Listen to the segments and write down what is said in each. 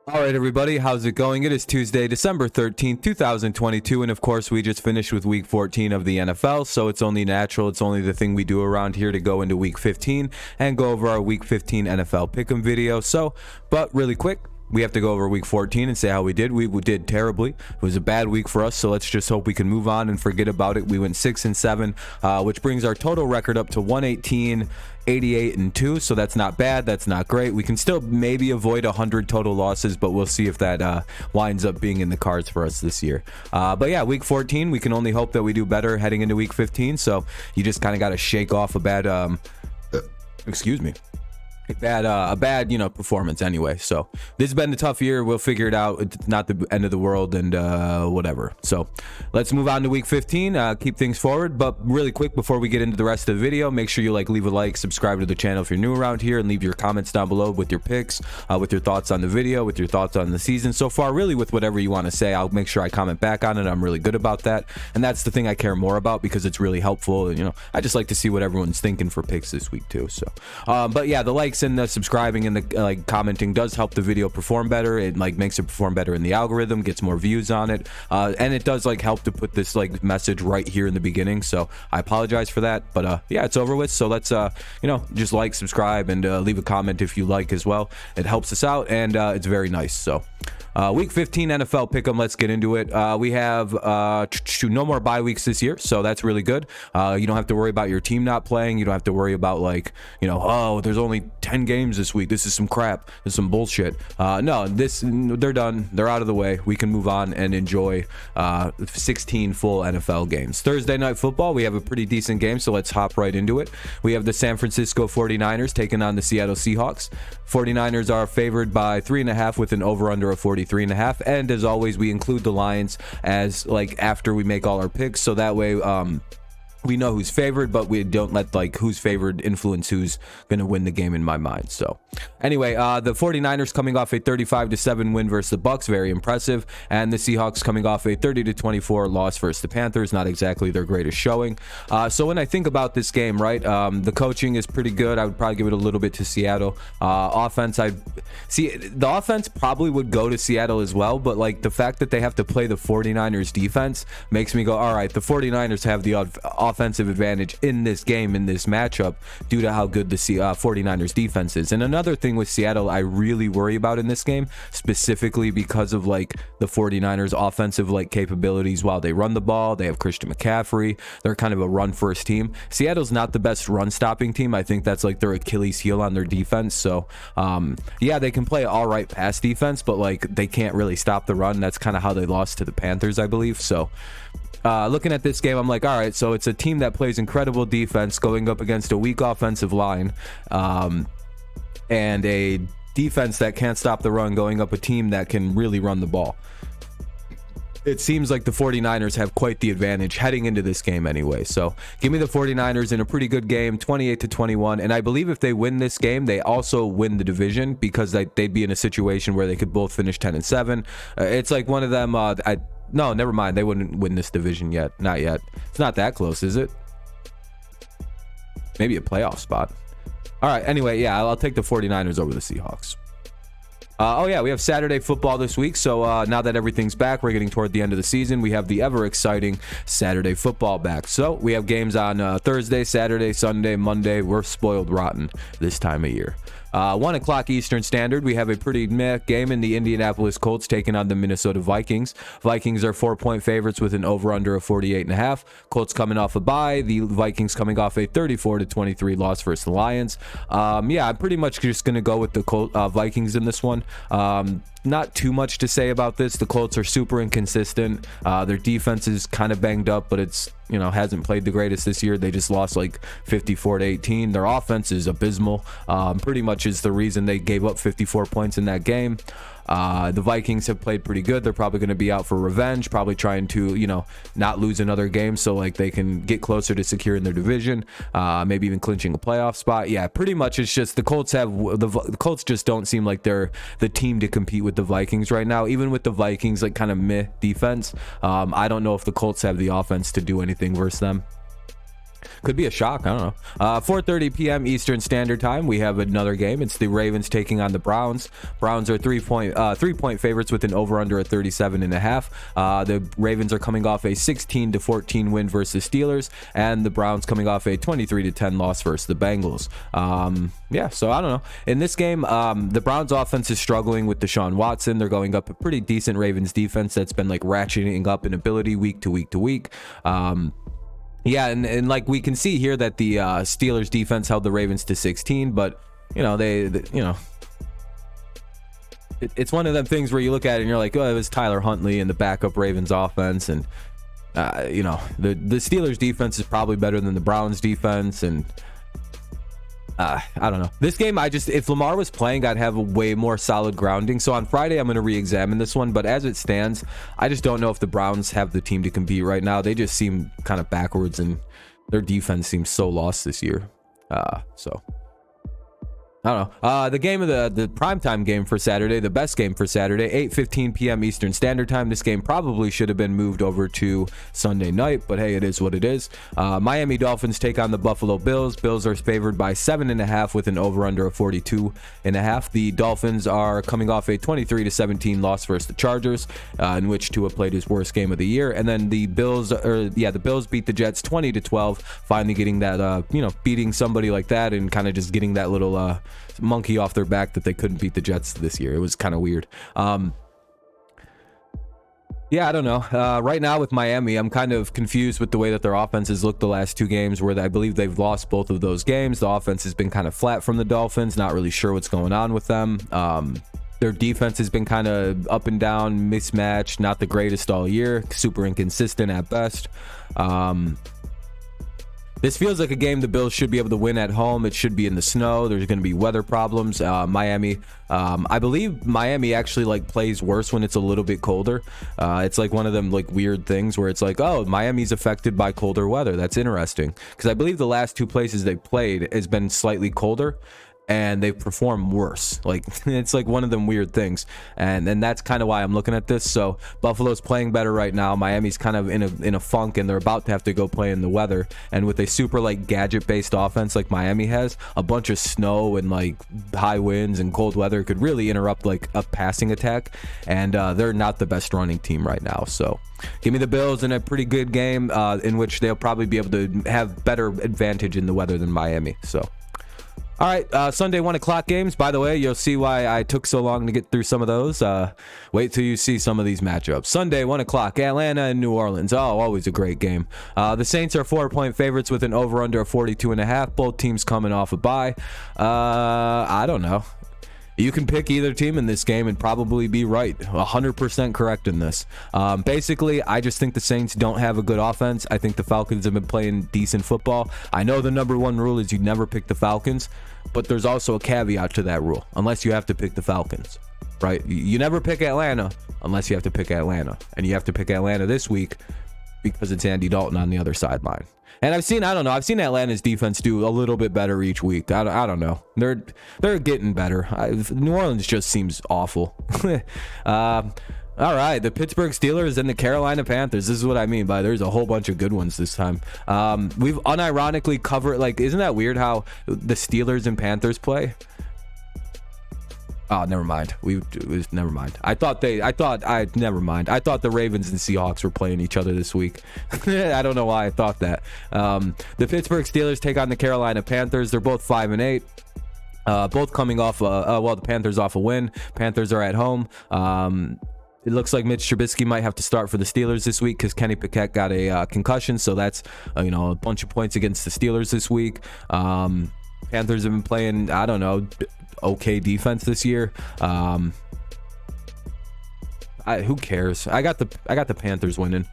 All right, everybody, how's it going? It is Tuesday, December 13th, 2022, and of course, we just finished with Week 14 of the NFL, so it's only natural, it's only the thing we do around here to go into Week 15 and go over our Week 15 NFL Pick'em video. But really quick, we have to go over Week 14 and say how we did. We did terribly. It was a bad week for us, so let's just hope we can move on and forget about it. We went 6-7, which brings our total record up to 118, 88 and 2, so that's not bad, that's not great. We can still maybe avoid 100 total losses, but we'll see if that winds up being in the cards for us this year. But yeah, Week 14, we can only hope that we do better heading into Week 15, so you just kind of got to shake off a bad a bad performance anyway. So this has been a tough year. We'll figure it out. It's not the end of the world and whatever. So let's move on to Week 15. Keep things forward, but really quick before we get into the rest of the video, make sure you leave a like, subscribe to the channel if you're new around here, and leave your comments down below with your picks, with your thoughts on the video, with your thoughts on the season so far, really with whatever you want to say. I'll make sure I comment back on it. I'm really good about that, and that's the thing I care more about because it's really helpful. And I just like to see what everyone's thinking for picks this week too. So but yeah, the likes and the subscribing and the commenting does help the video perform better. It makes it perform better in the algorithm, gets more views on it, and it does help to put this message right here in the beginning. So I apologize for that, but yeah, it's over with. So let's just subscribe, and leave a comment if you like as well. It helps us out, and it's very nice. So Week 15 NFL Pick'em, let's get into it. We have no more bye weeks this year, so that's really good. You don't have to worry about your team not playing. You don't have to worry about oh, there's only 10 games this week. This is some crap. This is some bullshit. No, they're done. They're out of the way. We can move on and enjoy 16 full NFL games. Thursday Night Football, we have a pretty decent game, so let's hop right into it. We have the San Francisco 49ers taking on the Seattle Seahawks. 49ers are favored by 3.5 with an over-under of 43.5, and as always, we include the Lions as after we make all our picks, so that way we know who's favored, but we don't let who's favored influence who's going to win the game in my mind. So anyway, the 49ers coming off a 35-7 win versus the Bucks, very impressive, and the Seahawks coming off a 30-24 loss versus the Panthers, not exactly their greatest showing. So when I think about this game, right, the coaching is pretty good. I would probably give it a little bit to Seattle. Offense, the offense probably would go to Seattle as well, but the fact that they have to play the 49ers defense makes me go, all right, the 49ers have the offensive advantage in this game, in this matchup, due to how good the 49ers defense is. And another thing with Seattle I really worry about in this game, specifically because of the 49ers offensive capabilities. While they run the ball, they have Christian McCaffrey, they're kind of a run first team. Seattle's not the best run stopping team. I think that's their Achilles heel on their defense. So yeah, they can play all right pass defense, but they can't really stop the run. That's kind of how they lost to the Panthers, I believe. So looking at this game, I'm all right, so it's a team that plays incredible defense going up against a weak offensive line, and a defense that can't stop the run going up a team that can really run the ball. It seems like the 49ers have quite the advantage heading into this game anyway. So give me the 49ers in a pretty good game, 28-21. And I believe if they win this game, they also win the division, because they'd be in a situation where they could both finish 10-7. It's one of them. No, never mind. They wouldn't win this division yet. Not yet. It's not that close, is it? Maybe a playoff spot. All right. Anyway, yeah, I'll take the 49ers over the Seahawks. Oh yeah, we have Saturday football this week. So now that everything's back, we're getting toward the end of the season. We have the ever exciting Saturday football back. So we have games on Thursday, Saturday, Sunday, Monday. We're spoiled rotten this time of year. 1 o'clock Eastern Standard, we have a pretty meh game in the Indianapolis Colts taking on the Minnesota Vikings. Vikings are 4-point favorites with an over-under of 48.5. Colts coming off a bye. The Vikings coming off a 34-23 loss versus the Lions. Yeah, I'm pretty much just going to go with the Vikings in this one. Not too much to say about this. The Colts are super inconsistent. Their defense is kind of banged up, but it's hasn't played the greatest this year. They just lost 54-18. Their offense is abysmal. Pretty much is the reason they gave up 54 points in that game. The Vikings have played pretty good. They're probably going to be out for revenge, probably trying to, not lose another game so they can get closer to securing their division, maybe even clinching a playoff spot. Yeah, pretty much it's just the Colts just don't seem like they're the team to compete with the Vikings right now. Even with the Vikings kind of meh defense, I don't know if the Colts have the offense to do anything versus them. Could be a shock. I don't know. 4:30 p.m. Eastern Standard Time. We have another game. It's the Ravens taking on the Browns. Browns are 3-point favorites with an over/under at 37.5. The Ravens are coming off a 16-14 win versus Steelers, and the Browns coming off a 23-10 loss versus the Bengals. So I don't know. In this game, the Browns offense is struggling with Deshaun Watson. They're going up a pretty decent Ravens defense that's been like ratcheting up in ability week to week. Yeah, and like we can see here that the Steelers defense held the Ravens to 16, but it's one of them things where you look at it and you're like, oh, it was Tyler Huntley and the backup Ravens offense, and the Steelers defense is probably better than the Browns defense, and I don't know. This game, if Lamar was playing, I'd have a way more solid grounding. So on Friday, I'm going to re-examine this one. But as it stands, I just don't know if the Browns have the team to compete right now. They just seem kind of backwards, and their defense seems so lost this year. So I don't know. The game of the primetime game for Saturday, the best game for Saturday, 8:15 p.m. Eastern Standard Time. This game probably should have been moved over to Sunday night, but hey, it is what it is. Miami Dolphins take on the Buffalo Bills. Bills are favored by 7.5 with an over/under of 42.5. The Dolphins are coming off a 23-17 loss versus the Chargers, in which Tua played his worst game of the year. And then the Bills beat the Jets 20-12, finally getting that, beating somebody like that and kind of just getting that little monkey off their back that they couldn't beat the Jets this year. It was kind of weird. I don't know. Right now with Miami, I'm kind of confused with the way that their offenses looked the last two games, where I believe they've lost both of those games. The offense has been kind of flat from the Dolphins. Not really sure what's going on with them. Their defense has been kind of up and down, mismatched, not the greatest all year, super inconsistent at best. This feels like a game the Bills should be able to win at home. It should be in the snow. There's going to be weather problems. Miami, I believe Miami actually plays worse when it's a little bit colder. It's like one of them weird things where it's like, oh, Miami's affected by colder weather. That's interesting, because I believe the last two places they played has been slightly colder, and they perform worse. It's like one of them weird things, and that's kind of why I'm looking at this. So Buffalo's playing better right now. Miami's kind of in a funk, and they're about to have to go play in the weather. And with a super gadget based offense like Miami has, a bunch of snow and high winds and cold weather could really interrupt a passing attack. And they're not the best running team right now. So give me the Bills in a pretty good game, in which they'll probably be able to have better advantage in the weather than Miami. So all right, Sunday 1 o'clock games. By the way, you'll see why I took so long to get through some of those. Wait till you see some of these matchups. Sunday 1 o'clock, Atlanta and New Orleans. Oh, always a great game. The Saints are 4-point favorites with an over/under of 42.5. Both teams coming off a bye. I don't know. You can pick either team in this game and probably be right. 100% correct in this. Basically, I just think the Saints don't have a good offense. I think the Falcons have been playing decent football. I know the number one rule is you never pick the Falcons, but there's also a caveat to that rule, unless you have to pick the Falcons, right? You never pick Atlanta unless you have to pick Atlanta. And you have to pick Atlanta this week because it's Andy Dalton on the other sideline. And I've seen Atlanta's defense do a little bit better each week. I don't know. They're getting better. New Orleans just seems awful. All right, the Pittsburgh Steelers and the Carolina Panthers. This is what I mean by there's a whole bunch of good ones this time. We've unironically covered, isn't that weird how the Steelers and Panthers play? Oh, never mind. Never mind. I thought the Ravens and Seahawks were playing each other this week. I don't know why I thought that. The Pittsburgh Steelers take on the Carolina Panthers. They're both 5-8. Both coming off the Panthers off a win. Panthers are at home. It looks like Mitch Trubisky might have to start for the Steelers this week because Kenny Pickett got a concussion. So that's a bunch of points against the Steelers this week. Panthers have been playing, I don't know, okay defense this year. Who cares? I got the Panthers winning.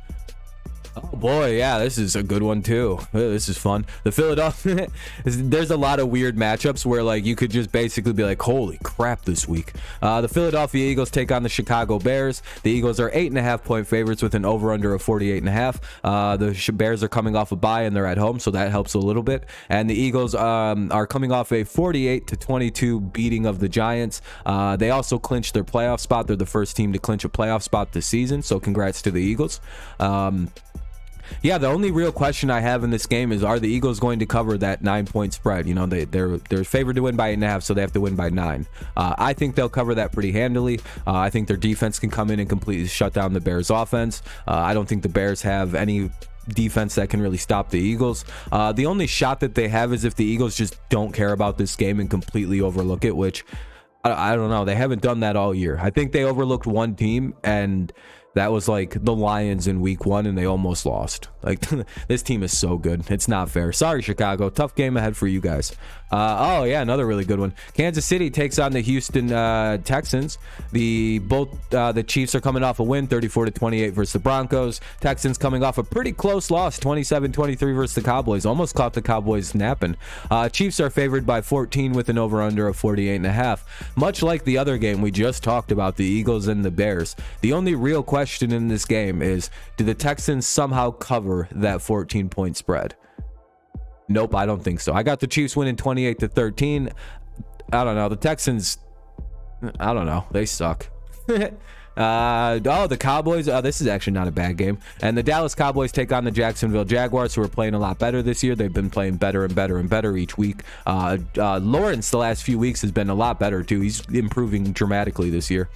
Oh boy, yeah, this is a good one too. This is fun. The Philadelphia, there's a lot of weird matchups where you could just basically be like, holy crap this week. The Philadelphia Eagles take on the Chicago Bears. The Eagles are 8.5-point favorites with an over/under of 48.5. The Bears are coming off a bye and they're at home, so that helps a little bit. And the Eagles are coming off a 48-22 beating of the Giants. They also clinched their playoff spot. They're the first team to clinch a playoff spot this season, so congrats to the Eagles. Yeah, the only real question I have in this game is, are the Eagles going to cover that 9-point spread? You know, they're favored to win by 8.5, so they have to win by 9. I think they'll cover that pretty handily. I think their defense can come in and completely shut down the Bears offense. I don't think the Bears have any defense that can really stop the Eagles. The only shot that they have is if the Eagles just don't care about this game and completely overlook it, which I don't know. They haven't done that all year. I think they overlooked one team, and that was like the Lions in week 1, and they almost lost. Like, this team is so good. It's not fair. Sorry, Chicago. Tough game ahead for you guys. Oh, yeah, another really good one. Kansas City takes on the Houston Texans. The Chiefs are coming off a win, 34-28 versus the Broncos. Texans coming off a pretty close loss, 27-23 versus the Cowboys. Almost caught the Cowboys napping. Chiefs are favored by 14 with an over-under of 48.5. Much like the other game we just talked about, the Eagles and the Bears. The only real question in this game is, do the Texans somehow cover that 14-point spread? Nope, I don't think so. I got the Chiefs winning 28-13. I don't know. The Texans, I don't know. They suck. The Cowboys, this is actually not a bad game. And the Dallas Cowboys take on the Jacksonville Jaguars, who are playing a lot better this year. They've been playing better and better and better each week. Lawrence the last few weeks has been a lot better too. He's improving dramatically this year.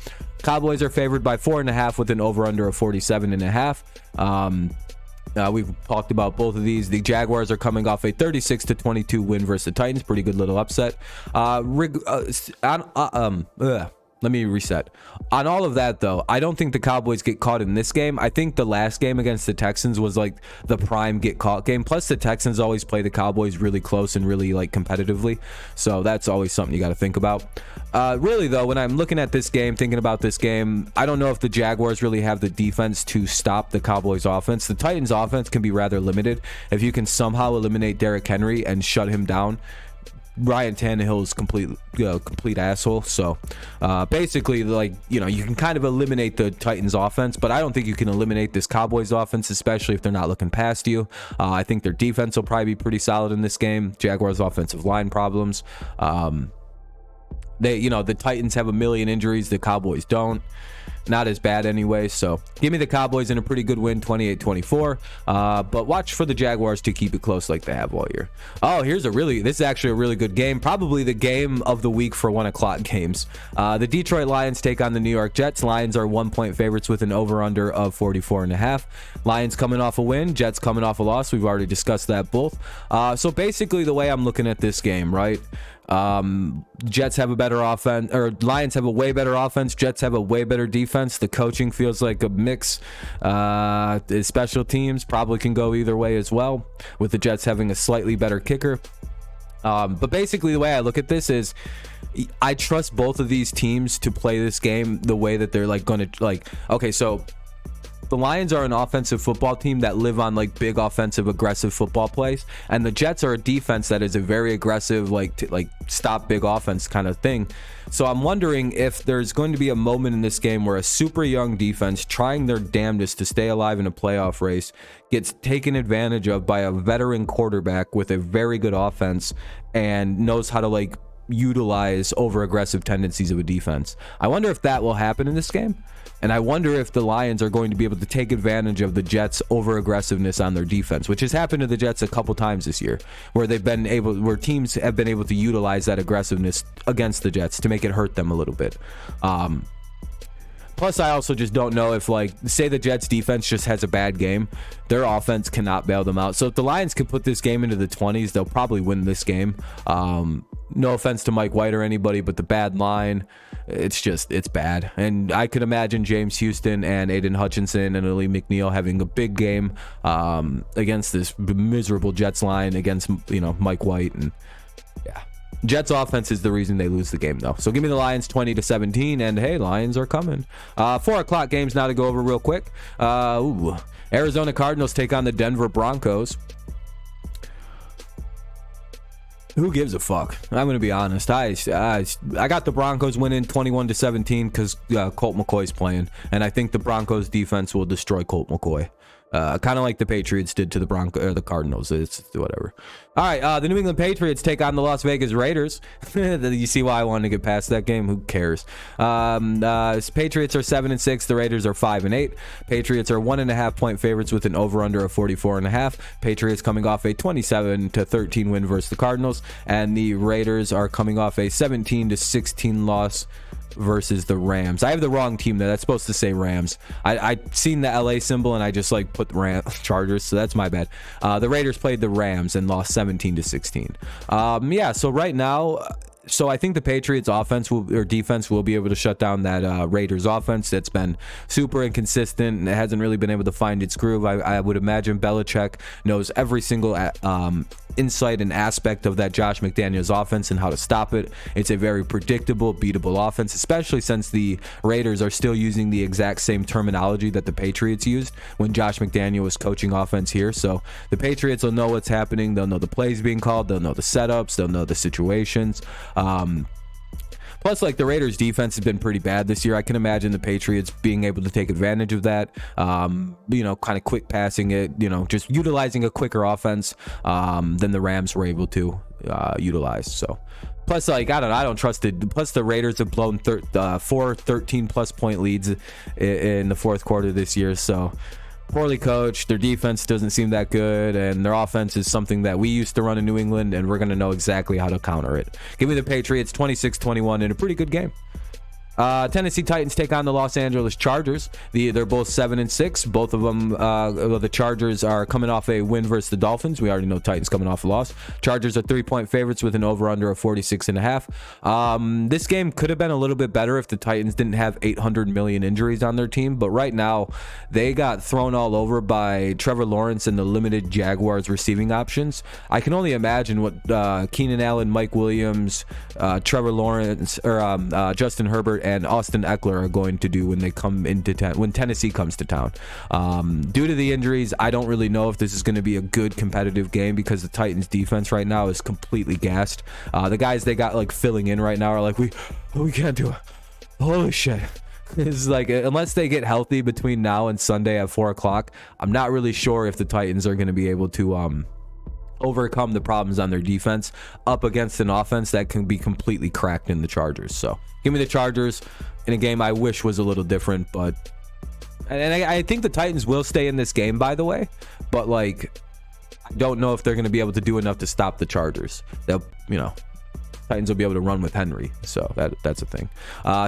Cowboys are favored by 4.5 with an over-under of 47.5. We've talked about both of these. The Jaguars are coming off a 36-22 win versus the Titans. Pretty good little upset. Let me reset. On all of that, though, I don't think the Cowboys get caught in this game. I think the last game against the Texans was like the prime get caught game. Plus, the Texans always play the Cowboys really close and really like competitively. So that's always something you got to think about. Really, though, when I'm looking at this game, thinking about this game, I don't know if the Jaguars really have the defense to stop the Cowboys offense. The Titans offense can be rather limited. If you can somehow eliminate Derrick Henry and shut him down, Ryan Tannehill's complete asshole. So basically, like, you know, you can kind of eliminate the Titans offense, but I don't think you can eliminate this Cowboys offense, especially if they're not looking past you. I think their defense will probably be pretty solid in this game. Jaguars offensive line problems. The Titans have a million injuries. The Cowboys don't. Not as bad anyway. So give me the Cowboys in a pretty good win, 28-24. But watch for the Jaguars to keep it close like they have all year. Oh, this is actually a really good game. Probably the game of the week for 1 o'clock games. The Detroit Lions take on the New York Jets. Lions are 1-point favorites with an over-under of 44.5. Lions coming off a win. Jets coming off a loss. We've already discussed that both. So basically the way I'm looking at this game, right? Jets have a better offense, or Lions have a way better offense. Jets have a way better defense. The coaching feels like a mix. The special teams probably can go either way as well, with the Jets having a slightly better kicker. But basically the way I look at this is, I trust both of these teams to play this game the way that they're like going to, like, okay, so the Lions are an offensive football team that live on like big offensive aggressive football plays, and the Jets are a defense that is a very aggressive like stop big offense kind of thing. So I'm wondering if there's going to be a moment in this game where a super young defense trying their damnedest to stay alive in a playoff race gets taken advantage of by a veteran quarterback with a very good offense and knows how to like utilize over aggressive tendencies of a defense. I wonder if that will happen in this game. And I wonder if the Lions are going to be able to take advantage of the Jets' over aggressiveness on their defense, which has happened to the Jets a couple times this year, where teams have been able to utilize that aggressiveness against the Jets to make it hurt them a little bit. Plus, I also just don't know if, like, say the Jets defense just has a bad game, their offense cannot bail them out. So if the Lions can put this game into the 20s, they'll probably win this game. No offense to Mike White or anybody, but the bad line, it's bad. And I could imagine James Houston and Aiden Hutchinson and Ali McNeil having a big game against this miserable Jets line against, Mike White. And yeah, Jets offense is the reason they lose the game, though. So give me the Lions 20-17, and hey, Lions are coming. 4 o'clock games now to go over real quick. Arizona Cardinals take on the Denver Broncos. Who gives a fuck? I'm going to be honest. I got the Broncos winning 21-17 because Colt McCoy's playing, and I think the Broncos defense will destroy Colt McCoy. Kind of like the Patriots did to the the Cardinals. It's whatever. All right, the New England Patriots take on the Las Vegas Raiders. You see why I wanted to get past that game? Who cares? Patriots are 7-6. The Raiders are 5-8. Patriots are 1.5 point favorites with an over/under of 44.5. Patriots coming off a 27-13 win versus the Cardinals, and the Raiders are coming off a 17-16 loss versus the Rams. I have the wrong team there. That's supposed to say Rams. I seen the LA symbol and I just like put Chargers, so that's my bad. The Raiders played the Rams and lost 17-16. Yeah, so right now, so I think the Patriots defense will be able to shut down that Raiders offense that's been super inconsistent and it hasn't really been able to find its groove. I would imagine Belichick knows every single insight and aspect of that Josh McDaniels offense and how to stop it. It's a very predictable, beatable offense, especially since the Raiders are still using the exact same terminology that the Patriots used when Josh McDaniel was coaching offense here. So the Patriots will know what's happening. They'll know the plays being called. They'll know the setups. They'll know the situations. Plus, like, the Raiders defense has been pretty bad this year. I can imagine the Patriots being able to take advantage of that, kind of quick passing it, just utilizing a quicker offense than the Rams were able to utilize. So, plus, like, I don't trust it. Plus, the Raiders have blown 4 13-plus point leads in the fourth quarter this year. So, poorly coached, their defense doesn't seem that good, and their offense is something that we used to run in New England, and we're going to know exactly how to counter it. Give me the Patriots 26-21 in a pretty good game. Tennessee Titans take on the Los Angeles Chargers. They're both 7-6. Both of them, the Chargers are coming off a win versus the Dolphins. We already know Titans coming off a loss. Chargers are 3-point favorites with an over/under of 46.5. This game could have been a little bit better if the Titans didn't have 800 million injuries on their team, but right now they got thrown all over by Trevor Lawrence and the limited Jaguars receiving options. I can only imagine what Keenan Allen, Mike Williams, Trevor Lawrence, or Justin Herbert and Austin Eckler are going to do when they come into when Tennessee comes to town. Due to the injuries, I don't really know if this is going to be a good competitive game because the Titans defense right now is completely gassed. The guys they got like filling in right now are like, we can't do it. Holy shit. It's like, unless they get healthy between now and Sunday at 4:00, I'm not really sure if the Titans are going to be able to overcome the problems on their defense up against an offense that can be completely cracked in the Chargers. So give me the Chargers in a game I wish was a little different, but I think the Titans will stay in this game, by the way, but like, I don't know if they're going to be able to do enough to stop the Chargers. They'll, Titans will be able to run with Henry, so that's a thing.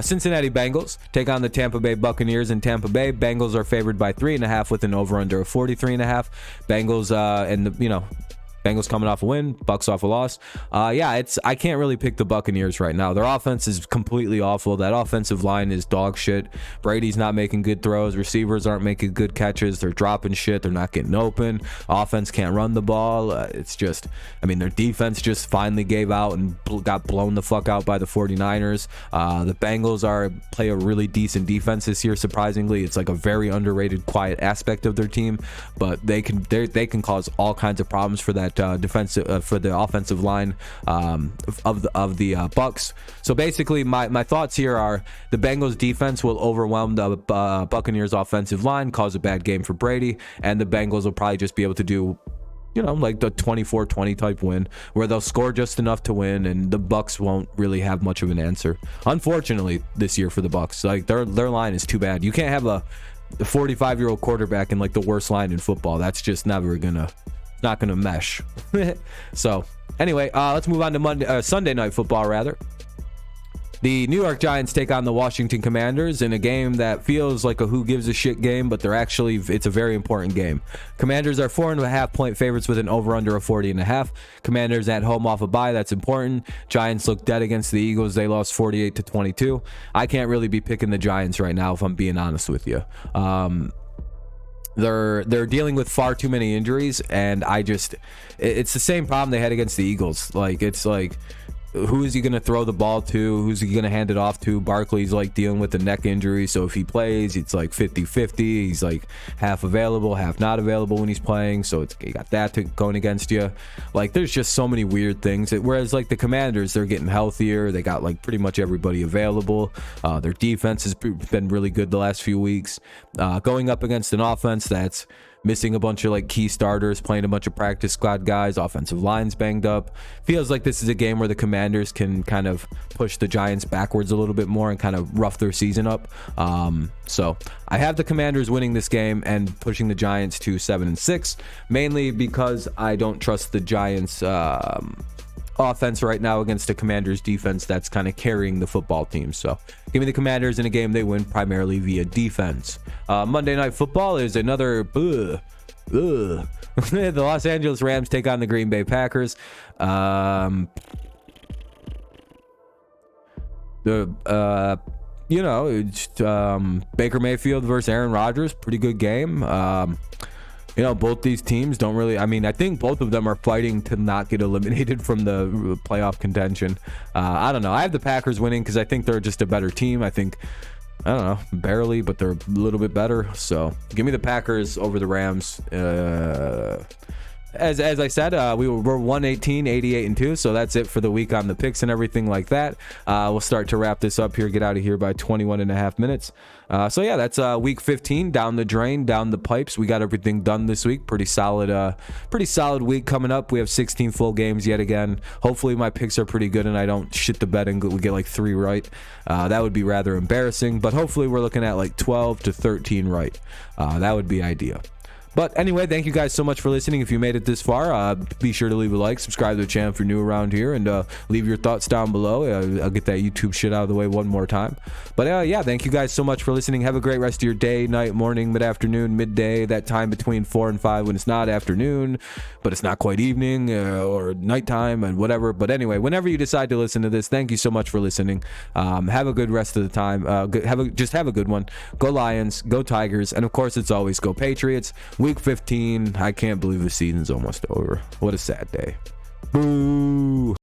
Cincinnati Bengals take on the Tampa Bay Buccaneers in Tampa Bay. Bengals are favored by 3.5 with an over/under of 43.5. Bengals Bengals coming off a win, Bucks off a loss. I can't really pick the Buccaneers right now. Their offense is completely awful. That offensive line is dog shit. Brady's not making good throws. Receivers aren't making good catches. They're dropping shit. They're not getting open. Offense can't run the ball. It's just, their defense just finally gave out and got blown the fuck out by the 49ers. The Bengals play a really decent defense this year, surprisingly. It's like a very underrated, quiet aspect of their team, but they can cause all kinds of problems for that defensive for the offensive line of the Bucks. So basically, my thoughts here are the Bengals defense will overwhelm the Buccaneers offensive line, cause a bad game for Brady, and the Bengals will probably just be able to do like the 24-20 type win where they'll score just enough to win, and the Bucks won't really have much of an answer. Unfortunately, this year for the Bucks, like their line is too bad. You can't have a 45-year-old quarterback in like the worst line in football. That's just never not gonna mesh. So anyway, let's move on to Sunday night football rather. The New York Giants take on the Washington Commanders in a game that feels like a who gives a shit game, but it's a very important game. Commanders are 4.5 point favorites with an over/under of 40.5. Commanders at home off a bye, that's important. Giants look dead against the Eagles. They lost 48-22. I can't really be picking the Giants right now if I'm being honest with you. They're dealing with far too many injuries, and it's the same problem they had against the Eagles. Like, it's like, who is he going to throw the ball to? Who's he going to hand it off to? Barkley's like dealing with a neck injury, so if he plays, it's like 50-50. He's like half available, half not available when he's playing, so you got that going against you. Like, there's just so many weird things. Whereas like the Commanders, they're getting healthier. They got like pretty much everybody available. Their defense has been really good the last few weeks. Going up against an offense that's missing a bunch of like key starters, playing a bunch of practice squad guys, offensive lines banged up. Feels like this is a game where the Commanders can kind of push the Giants backwards a little bit more and kind of rough their season up. So I have the Commanders winning this game and pushing the Giants to 7-6, mainly because I don't trust the Giants offense right now against the Commanders defense that's kind of carrying the football team. So give me the Commanders in a game they win primarily via defense. Monday Night Football is another the Los Angeles Rams take on the Green Bay Packers. Baker Mayfield versus Aaron Rodgers, pretty good game. Both these teams don't really, I think both of them are fighting to not get eliminated from the playoff contention. I don't know. I have the Packers winning because I think they're just a better team. I think, I don't know, barely, but they're a little bit better. So give me the Packers over the Rams. As I said, we're 118, 88-2, so that's it for the week on the picks and everything like that. We'll start to wrap this up here, get out of here by 21.5 minutes. So yeah, that's week 15 down the drain, down the pipes. We got everything done this week. Pretty solid week coming up. We have 16 full games yet again. Hopefully my picks are pretty good and I don't shit the bed and we get like 3 right. That would be rather embarrassing, but hopefully we're looking at like 12 to 13 right. That would be ideal. But anyway, thank you guys so much for listening. If you made it this far, be sure to leave a like, subscribe to the channel if you're new around here, and leave your thoughts down below. I'll get that YouTube shit out of the way one more time. But yeah, thank you guys so much for listening. Have a great rest of your day, night, morning, mid-afternoon, midday, that time between 4 and 5 when it's not afternoon, but it's not quite evening or nighttime and whatever. But anyway, whenever you decide to listen to this, thank you so much for listening. Have a good rest of the time. Just have a good one. Go Lions, go Tigers, and of course, it's always go Patriots. Week 15, I can't believe the season's almost over. What a sad day. Boo.